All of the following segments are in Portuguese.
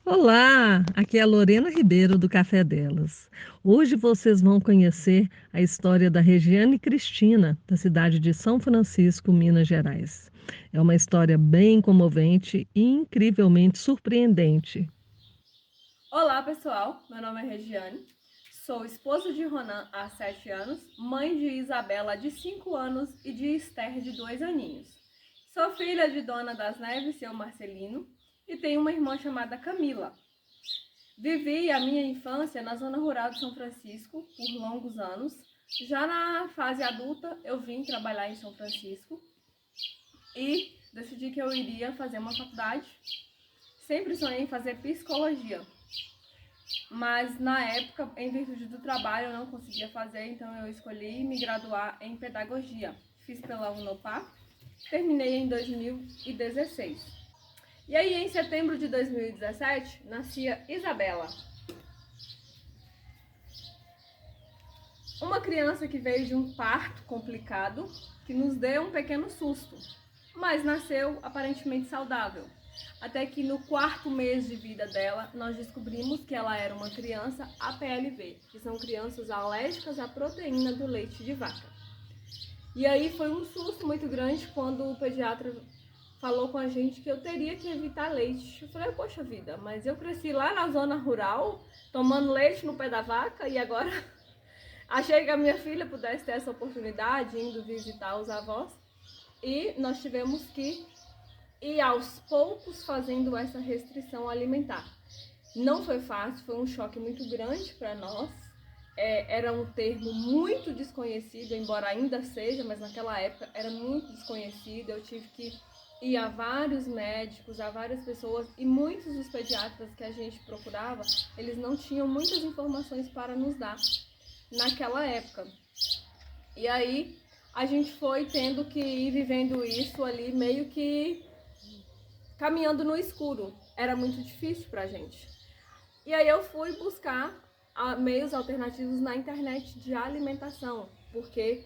Olá, aqui é a Lorena Ribeiro do Café Delas. Hoje vocês vão conhecer a história da Regiane Cristina, da cidade de São Francisco, Minas Gerais. É uma história bem comovente e incrivelmente surpreendente. Olá, pessoal. Meu nome é Regiane. Sou esposa de Ronan há 7 anos, mãe de Isabela de 5 anos e de Esther de 2 aninhos. Sou filha de Dona das Neves, seu Marcelino, e tenho uma irmã chamada Camila. Vivi a minha infância na zona rural de São Francisco por longos anos. Já na fase adulta, eu vim trabalhar em São Francisco e decidi que eu iria fazer uma faculdade. Sempre sonhei em fazer psicologia. Mas na época, em virtude do trabalho, eu não conseguia fazer, então eu escolhi me graduar em pedagogia. Fiz pela Unopar, terminei em 2016. E aí, em setembro de 2017, nascia Isabela. Uma criança que veio de um parto complicado, que nos deu um pequeno susto, mas nasceu aparentemente saudável. Até que no 4º mês de vida dela, nós descobrimos que ela era uma criança APLV, que são crianças alérgicas à proteína do leite de vaca. E aí foi um susto muito grande quando o pediatra falou com a gente que eu teria que evitar leite. Eu falei, poxa vida, mas eu cresci lá na zona rural, tomando leite no pé da vaca, e agora achei que a minha filha pudesse ter essa oportunidade, indo visitar os avós. E nós tivemos que ir aos poucos fazendo essa restrição alimentar. Não foi fácil, foi um choque muito grande para nós. Era um termo muito desconhecido, embora ainda seja, mas naquela época era muito desconhecido. Eu tive que ir a vários médicos, a várias pessoas, e muitos dos pediatras que a gente procurava, eles não tinham muitas informações para nos dar naquela época. E aí a gente foi tendo que ir vivendo isso ali meio que caminhando no escuro. Era muito difícil pra gente. E aí eu fui buscar meios alternativos na internet de alimentação, porque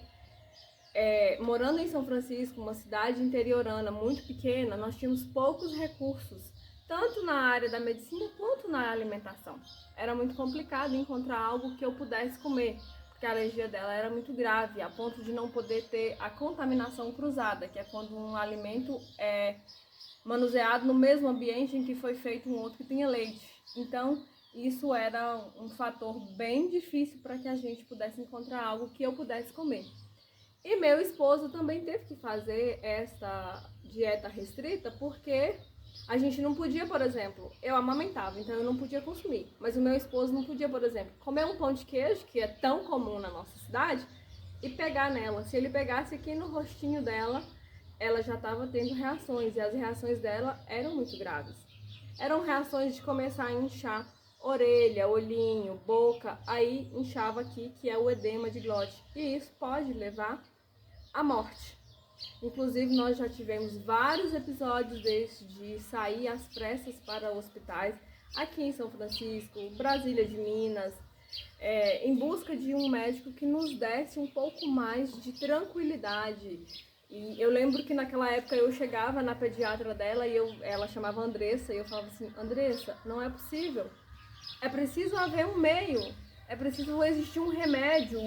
morando em São Francisco, uma cidade interiorana muito pequena, nós tínhamos poucos recursos, tanto na área da medicina quanto na alimentação. Era muito complicado encontrar algo que eu pudesse comer, porque a alergia dela era muito grave, a ponto de não poder ter a contaminação cruzada, que é quando um alimento é manuseado no mesmo ambiente em que foi feito um outro que tinha leite. Então, isso era um fator bem difícil para que a gente pudesse encontrar algo que eu pudesse comer. E meu esposo também teve que fazer essa dieta restrita porque a gente não podia, por exemplo, eu amamentava, então eu não podia consumir, mas o meu esposo não podia, por exemplo, comer um pão de queijo, que é tão comum na nossa cidade, e pegar nela. Se ele pegasse aqui no rostinho dela, ela já estava tendo reações, e as reações dela eram muito graves. Eram reações de começar a inchar orelha, olhinho, boca, aí inchava aqui, que é o edema de glote, e isso pode levar à morte. Inclusive, nós já tivemos vários episódios desses de sair às pressas para hospitais aqui em São Francisco, Brasília de Minas, em busca de um médico que nos desse um pouco mais de tranquilidade. E eu lembro que naquela época eu chegava na pediatra dela e ela chamava Andressa, e eu falava assim, Andressa, não é possível. É preciso haver um meio, é preciso existir um remédio,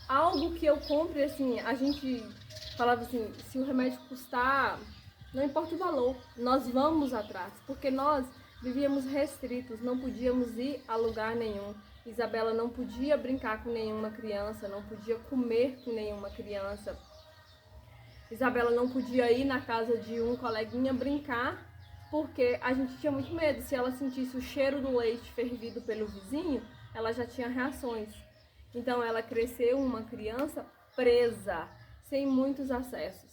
algo que eu compre, assim, a gente falava assim, se o remédio custar, não importa o valor, nós vamos atrás, porque nós vivíamos restritos, não podíamos ir a lugar nenhum. Isabela não podia brincar com nenhuma criança, não podia comer com nenhuma criança. Isabela não podia ir na casa de um coleguinha brincar, porque a gente tinha muito medo. Se ela sentisse o cheiro do leite fervido pelo vizinho, ela já tinha reações. Então ela cresceu uma criança presa, sem muitos acessos.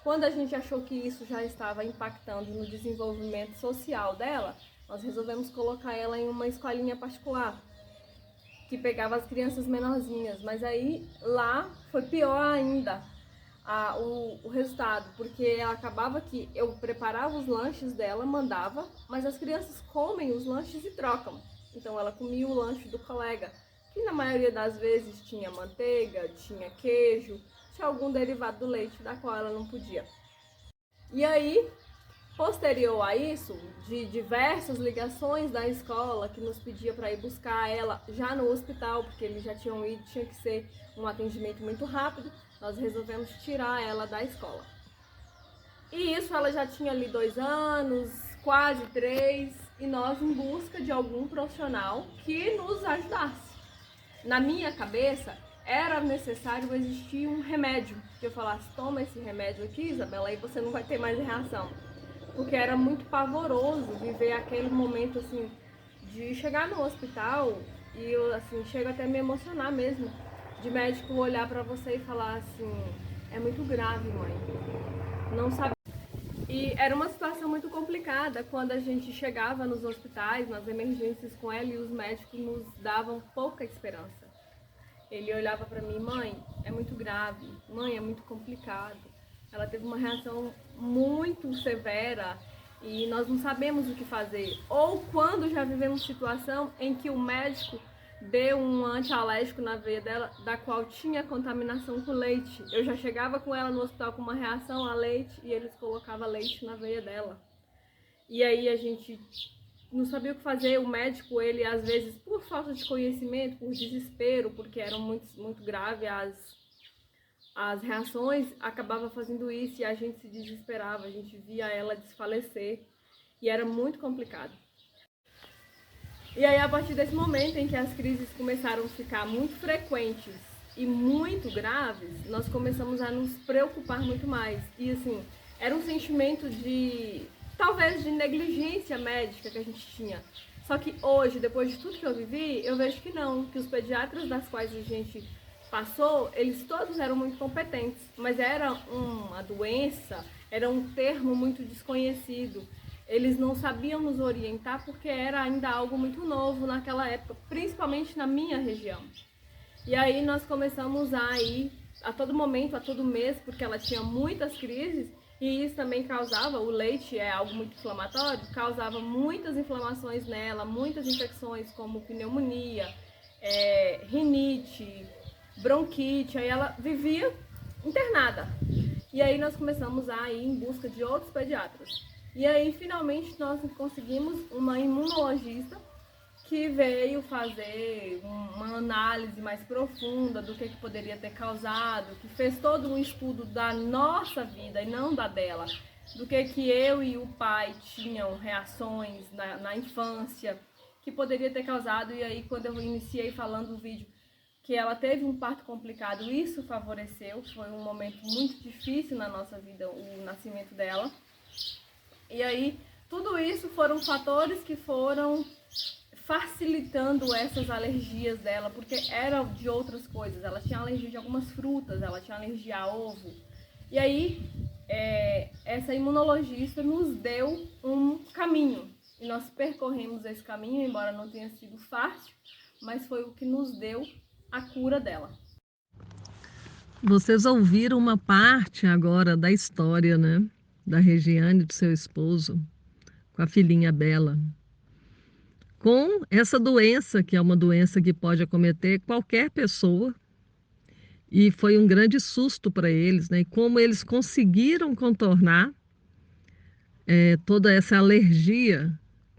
Quando a gente achou que isso já estava impactando no desenvolvimento social dela, nós resolvemos colocar ela em uma escolinha particular, que pegava as crianças menorzinhas. Mas aí lá foi pior ainda o resultado, porque acabava que eu preparava os lanches dela, mandava, mas as crianças comem os lanches e trocam. Então ela comia o lanche do colega, que na maioria das vezes tinha manteiga, tinha queijo, tinha algum derivado do leite da qual ela não podia. E aí Posterior a isso, de diversas ligações da escola que nos pedia para ir buscar ela já no hospital, porque eles já tinham ido, tinha que ser um atendimento muito rápido, nós resolvemos tirar ela da escola. E isso ela já tinha ali 2 anos, quase 3, e nós em busca de algum profissional que nos ajudasse. Na minha cabeça, era necessário existir um remédio, que eu falasse, toma esse remédio aqui, Isabela, aí você não vai ter mais reação. Porque era muito pavoroso viver aquele momento, assim, de chegar no hospital e eu, assim, chego até a me emocionar mesmo, de médico olhar pra você e falar assim, é muito grave, mãe. Não sabe. E era uma situação muito complicada quando a gente chegava nos hospitais, nas emergências com ela e os médicos nos davam pouca esperança. Ele olhava pra mim, mãe, é muito grave, mãe, é muito complicado. Ela teve uma reação muito severa e nós não sabemos o que fazer. Ou quando já vivemos situação em que o médico deu um antialérgico na veia dela, da qual tinha contaminação com leite. Eu já chegava com ela no hospital com uma reação a leite e eles colocavam leite na veia dela. E aí a gente não sabia o que fazer. O médico, ele às vezes, por falta de conhecimento, por desespero, porque eram muito grave as reações, acabava fazendo isso e a gente se desesperava, a gente via ela desfalecer e era muito complicado. E aí, a partir desse momento em que as crises começaram a ficar muito frequentes e muito graves, nós começamos a nos preocupar muito mais. E assim, era um sentimento de, talvez, de negligência médica que a gente tinha. Só que hoje, depois de tudo que eu vivi, eu vejo que não, que os pediatras das quais a gente passou, eles todos eram muito competentes, mas era uma doença, era um termo muito desconhecido. Eles não sabiam nos orientar porque era ainda algo muito novo naquela época, principalmente na minha região. E aí nós começamos a ir a todo momento, a todo mês, porque ela tinha muitas crises e isso também causava, o leite é algo muito inflamatório, causava muitas inflamações nela, muitas infecções como pneumonia, rinite, bronquite, aí ela vivia internada. E aí nós começamos a ir em busca de outros pediatras. E aí, finalmente, nós conseguimos uma imunologista que veio fazer uma análise mais profunda do que poderia ter causado, que fez todo um estudo da nossa vida e não da dela, do que eu e o pai tinham reações na infância, que poderia ter causado. E aí, quando eu iniciei falando o vídeo, que ela teve um parto complicado, isso favoreceu, foi um momento muito difícil na nossa vida, o nascimento dela. E aí, tudo isso foram fatores que foram facilitando essas alergias dela, porque era de outras coisas. Ela tinha alergia de algumas frutas, ela tinha alergia a ovo. E aí, essa imunologista nos deu um caminho. E nós percorremos esse caminho, embora não tenha sido fácil, mas foi o que nos deu a cura dela. Vocês ouviram uma parte agora da história, né? Da Regiane, do seu esposo, com a filhinha Bela. Com essa doença, que é uma doença que pode acometer qualquer pessoa. E foi um grande susto para eles, né? E como eles conseguiram contornar toda essa alergia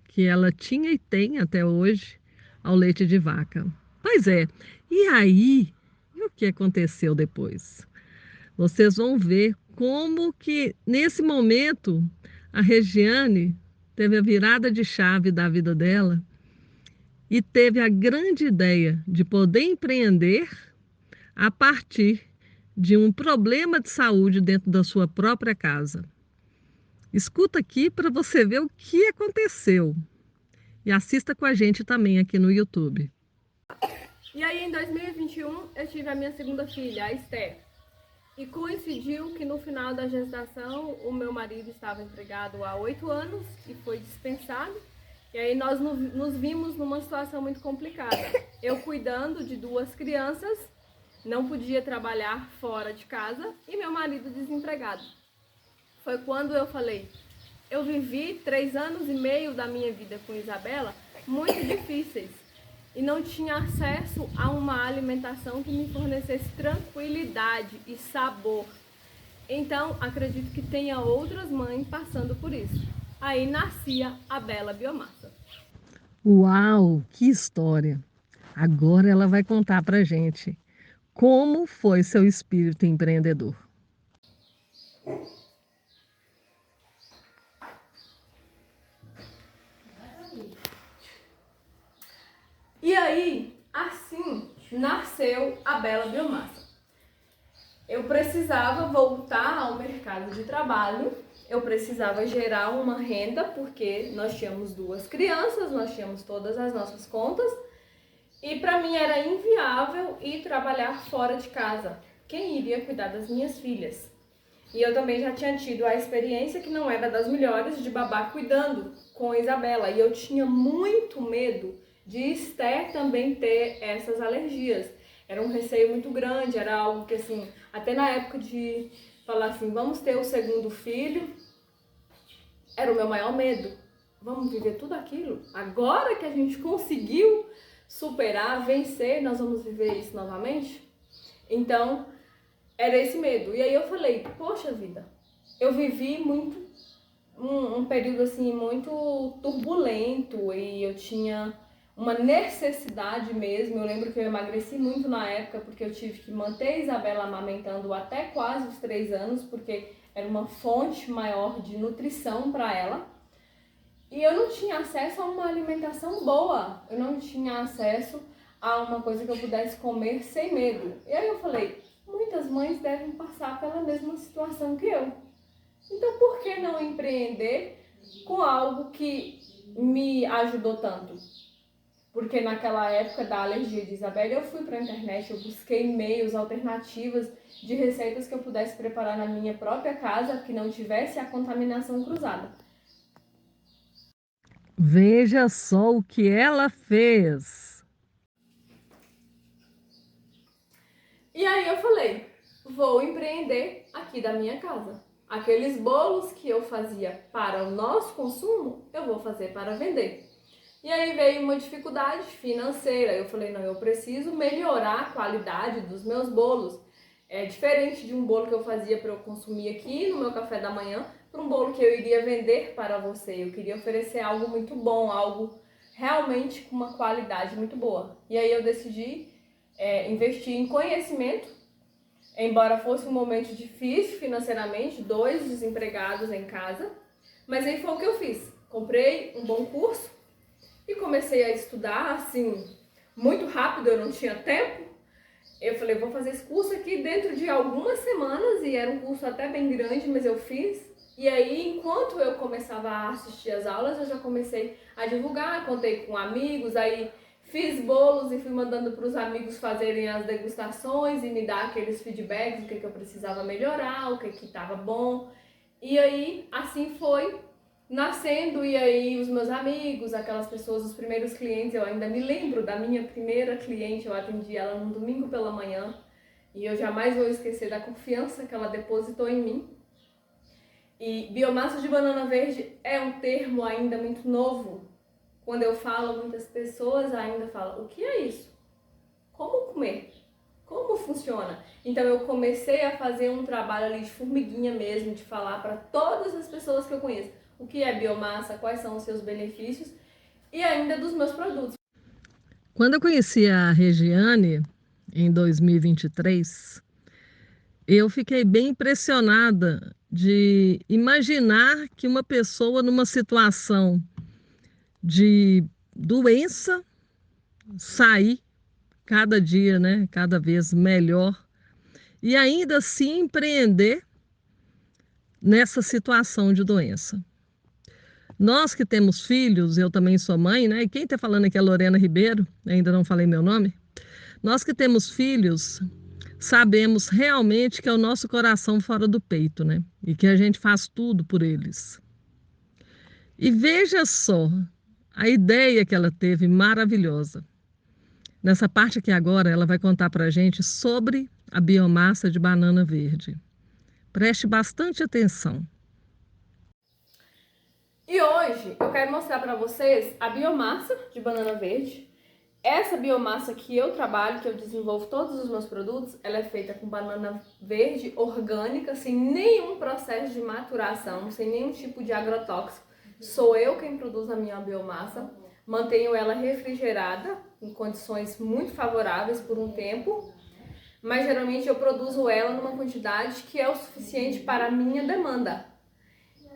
que ela tinha e tem até hoje ao leite de vaca. Pois é, e aí, e o que aconteceu depois? Vocês vão ver como que nesse momento a Regiane teve a virada de chave da vida dela e teve a grande ideia de poder empreender a partir de um problema de saúde dentro da sua própria casa. Escuta aqui para você ver o que aconteceu e assista com a gente também aqui no YouTube. E aí, em 2021, eu tive a minha segunda filha, a Esther. E coincidiu que no final da gestação, o meu marido estava empregado há 8 anos e foi dispensado. E aí nós nos vimos numa situação muito complicada. Eu cuidando de 2 crianças, não podia trabalhar fora de casa e meu marido desempregado. Foi quando eu falei, eu vivi 3 anos e meio da minha vida com Isabela muito difíceis e não tinha acesso a uma alimentação que me fornecesse tranquilidade e sabor. Então, acredito que tenha outras mães passando por isso. Aí nascia a Bela Biomassa. Uau, que história! Agora ela vai contar pra gente como foi seu espírito empreendedor. E aí, assim, nasceu a Bela Biomassa. Eu precisava voltar ao mercado de trabalho, eu precisava gerar uma renda, porque nós tínhamos 2 crianças, nós tínhamos todas as nossas contas, e para mim era inviável ir trabalhar fora de casa. Quem iria cuidar das minhas filhas? E eu também já tinha tido a experiência, que não era das melhores, de babá cuidando com a Isabela. E eu tinha muito medo de Esther também ter essas alergias. Era um receio muito grande, era algo que, assim, até na época de falar assim, vamos ter o segundo filho, era o meu maior medo. Vamos viver tudo aquilo? Agora que a gente conseguiu superar, vencer, nós vamos viver isso novamente? Então, era esse medo. E aí eu falei, poxa vida, eu vivi muito um período assim muito turbulento e eu tinha uma necessidade mesmo. Eu lembro que eu emagreci muito na época porque eu tive que manter a Isabela amamentando até quase os 3 anos, porque era uma fonte maior de nutrição para ela. E eu não tinha acesso a uma alimentação boa, eu não tinha acesso a uma coisa que eu pudesse comer sem medo. E aí eu falei, muitas mães devem passar pela mesma situação que eu. Então por que não empreender com algo que me ajudou tanto? Porque naquela época da alergia de Isabela, eu fui para a internet, eu busquei meios, alternativas de receitas que eu pudesse preparar na minha própria casa, que não tivesse a contaminação cruzada. Veja só o que ela fez. E aí eu falei, vou empreender aqui da minha casa. Aqueles bolos que eu fazia para o nosso consumo, eu vou fazer para vender. E aí veio uma dificuldade financeira. Eu falei, não, eu preciso melhorar a qualidade dos meus bolos. É diferente de um bolo que eu fazia para eu consumir aqui no meu café da manhã, para um bolo que eu iria vender para você. Eu queria oferecer algo muito bom, algo realmente com uma qualidade muito boa. E aí eu decidi investir em conhecimento, embora fosse um momento difícil financeiramente, 2 desempregados em casa. Mas aí foi o que eu fiz. Comprei um bom curso e comecei a estudar, assim, muito rápido, eu não tinha tempo. Eu falei, vou fazer esse curso aqui dentro de algumas semanas, e era um curso até bem grande, mas eu fiz. E aí, enquanto eu começava a assistir as aulas, eu já comecei a divulgar, contei com amigos, aí fiz bolos e fui mandando para os amigos fazerem as degustações e me dar aqueles feedbacks, o que eu precisava melhorar, o que estava bom. E aí, assim foi nascendo, e aí os meus amigos, aquelas pessoas, os primeiros clientes, eu ainda me lembro da minha primeira cliente, eu atendi ela num domingo pela manhã, e eu jamais vou esquecer da confiança que ela depositou em mim. E biomassa de banana verde é um termo ainda muito novo. Quando eu falo, muitas pessoas ainda falam, o que é isso? Como comer? Como funciona? Então eu comecei a fazer um trabalho ali de formiguinha mesmo, de falar para todas as pessoas que eu conheço o que é biomassa, quais são os seus benefícios e ainda dos meus produtos. Quando eu conheci a Regiane, em 2023, eu fiquei bem impressionada de imaginar que uma pessoa numa situação de doença sair cada dia, né, cada vez melhor e ainda assim empreender nessa situação de doença. Nós que temos filhos, eu também sou mãe, né? E quem está falando aqui é Lorena Ribeiro, ainda não falei meu nome. Nós que temos filhos, sabemos realmente que é o nosso coração fora do peito, né? E que a gente faz tudo por eles. E veja só a ideia que ela teve maravilhosa. Nessa parte aqui agora, ela vai contar para a gente sobre a biomassa de banana verde. Preste bastante atenção. E hoje eu quero mostrar para vocês a biomassa de banana verde. Essa biomassa que eu trabalho, que eu desenvolvo todos os meus produtos, ela é feita com banana verde orgânica, sem nenhum processo de maturação, sem nenhum tipo de agrotóxico. Sou eu quem produz a minha biomassa, mantenho ela refrigerada em condições muito favoráveis por um tempo, mas geralmente eu produzo ela numa quantidade que é o suficiente para a minha demanda.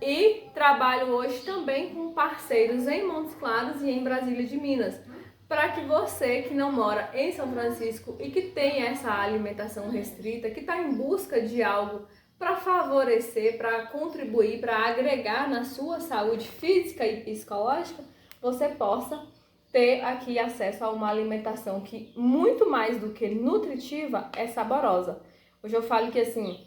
E trabalho hoje também com parceiros em Montes Claros e em Brasília de Minas, para que você que não mora em São Francisco e que tem essa alimentação restrita, que está em busca de algo para favorecer, para contribuir, para agregar na sua saúde física e psicológica, você possa ter aqui acesso a uma alimentação que, muito mais do que nutritiva, é saborosa. Hoje eu falo que assim,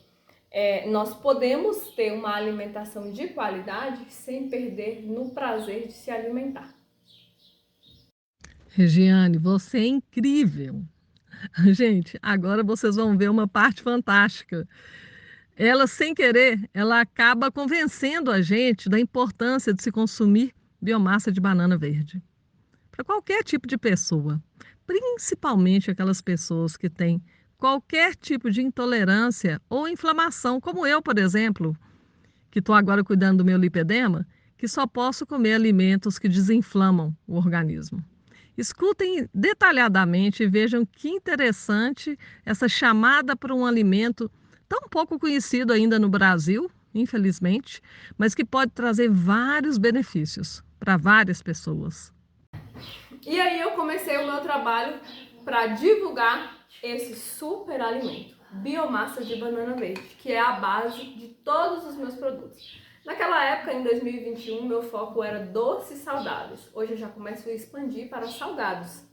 nós podemos ter uma alimentação de qualidade sem perder no prazer de se alimentar. Regiane, você é incrível. Gente, agora vocês vão ver uma parte fantástica. Ela, sem querer, ela acaba convencendo a gente da importância de se consumir biomassa de banana verde. Para qualquer tipo de pessoa, principalmente aquelas pessoas que têm qualquer tipo de intolerância ou inflamação, como eu, por exemplo, que estou agora cuidando do meu lipedema, que só posso comer alimentos que desinflamam o organismo. Escutem detalhadamente e vejam que interessante essa chamada para um alimento tão pouco conhecido ainda no Brasil, infelizmente, mas que pode trazer vários benefícios para várias pessoas. E aí eu comecei o meu trabalho para divulgar esse super alimento, biomassa de banana verde, que é a base de todos os meus produtos. Naquela época, em 2021, meu foco era doces saudáveis. Hoje eu já começo a expandir para salgados.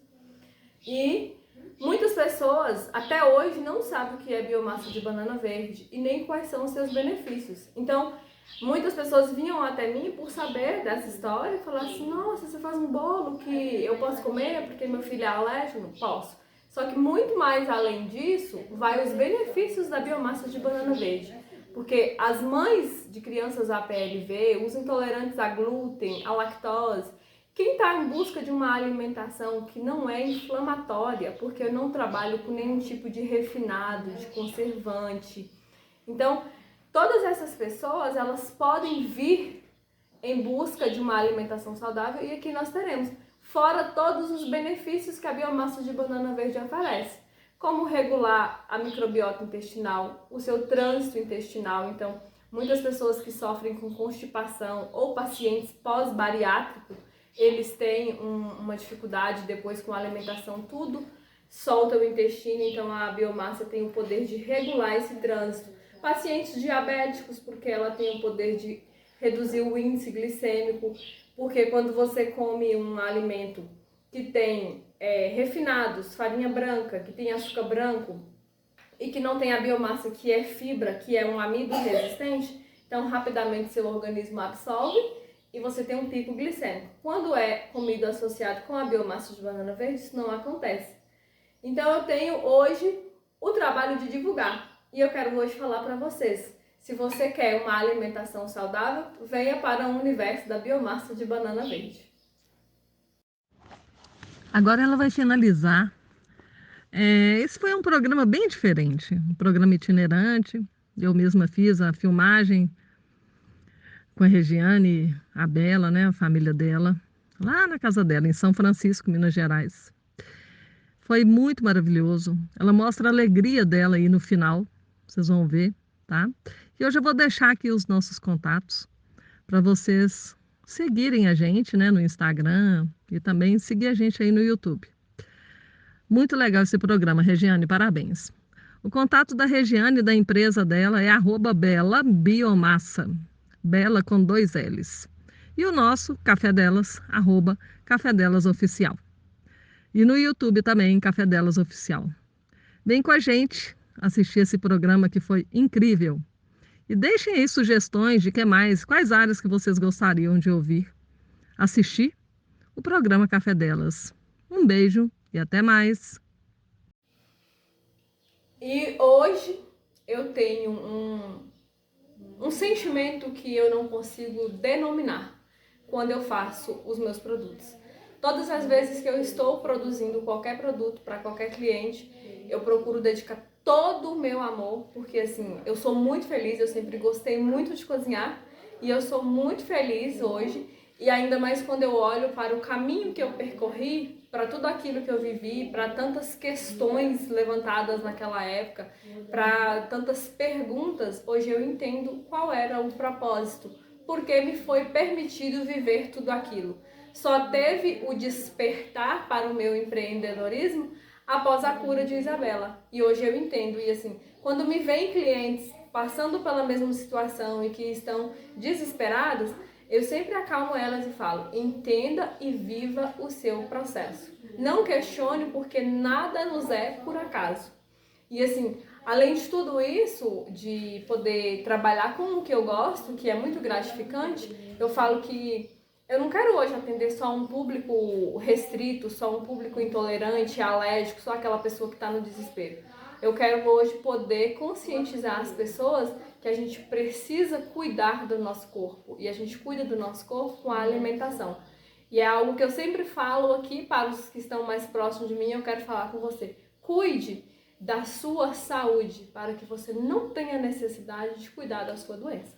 E muitas pessoas, até hoje, não sabem o que é biomassa de banana verde e nem quais são os seus benefícios. Então, muitas pessoas vinham até mim por saber dessa história e falaram assim: nossa, você faz um bolo que eu posso comer porque meu filho é alérgico? Posso. Só que muito mais além disso, vai os benefícios da biomassa de banana verde. Porque as mães de crianças APLV, os intolerantes a glúten, a lactose, quem está em busca de uma alimentação que não é inflamatória, porque eu não trabalho com nenhum tipo de refinado, de conservante. Então, todas essas pessoas, elas podem vir em busca de uma alimentação saudável e aqui nós teremos, fora todos os benefícios que a biomassa de banana verde oferece, como regular a microbiota intestinal, o seu trânsito intestinal. Então, muitas pessoas que sofrem com constipação ou pacientes pós-bariátricos, eles têm uma dificuldade depois com a alimentação, tudo solta o intestino, então a biomassa tem o poder de regular esse trânsito. Pacientes diabéticos, porque ela tem o poder de reduzir o índice glicêmico, porque quando você come um alimento que tem refinados, farinha branca, que tem açúcar branco e que não tem a biomassa, que é fibra, que é um amido resistente, então rapidamente seu organismo absorve e você tem um pico glicêmico. Quando é comido associado com a biomassa de banana verde, isso não acontece. Então eu tenho hoje o trabalho de divulgar e eu quero hoje falar para vocês. Se você quer uma alimentação saudável, venha para o universo da biomassa de banana verde. Agora ela vai finalizar. Esse foi um programa bem diferente, um programa itinerante. Eu mesma fiz a filmagem com a Regiane, a Bela, né, a família dela, lá na casa dela, em São Francisco, Minas Gerais. Foi muito maravilhoso. Ela mostra a alegria dela aí no final, vocês vão ver, tá? E hoje eu vou deixar aqui os nossos contatos para vocês seguirem a gente, né, no Instagram e também seguir a gente aí no YouTube. Muito legal esse programa, Regiane, parabéns. O contato da Regiane, da empresa dela, é @belabiomassa, Bela com 2 L's. E o nosso, Café Delas, @Café Delas Oficial. E no YouTube também, Café Delas Oficial. Vem com a gente assistir esse programa que foi incrível. E deixem aí sugestões de quais áreas que vocês gostariam de ouvir, assistir o programa Café Delas. Um beijo e até mais. E hoje eu tenho um sentimento que eu não consigo denominar quando eu faço os meus produtos. Todas as vezes que eu estou produzindo qualquer produto para qualquer cliente, eu procuro dedicar todo o meu amor, porque assim, eu sou muito feliz, eu sempre gostei muito de cozinhar e eu sou muito feliz hoje, e ainda mais quando eu olho para o caminho que eu percorri, para tudo aquilo que eu vivi, para tantas questões levantadas naquela época, para tantas perguntas, hoje eu entendo qual era o propósito, porque me foi permitido viver tudo aquilo. Só teve o despertar para o meu empreendedorismo após a cura de Isabela. E hoje eu entendo. E assim, quando me vêm clientes passando pela mesma situação e que estão desesperados, eu sempre acalmo elas e falo: entenda e viva o seu processo. Não questione, porque nada nos é por acaso. E assim, além de tudo isso, de poder trabalhar com o que eu gosto, que é muito gratificante, eu falo que eu não quero hoje atender só um público restrito, só um público intolerante, alérgico, só aquela pessoa que está no desespero. Eu quero hoje poder conscientizar as pessoas que a gente precisa cuidar do nosso corpo. E a gente cuida do nosso corpo com a alimentação. E é algo que eu sempre falo aqui para os que estão mais próximos de mim, eu quero falar com você. Cuide da sua saúde, para que você não tenha necessidade de cuidar da sua doença.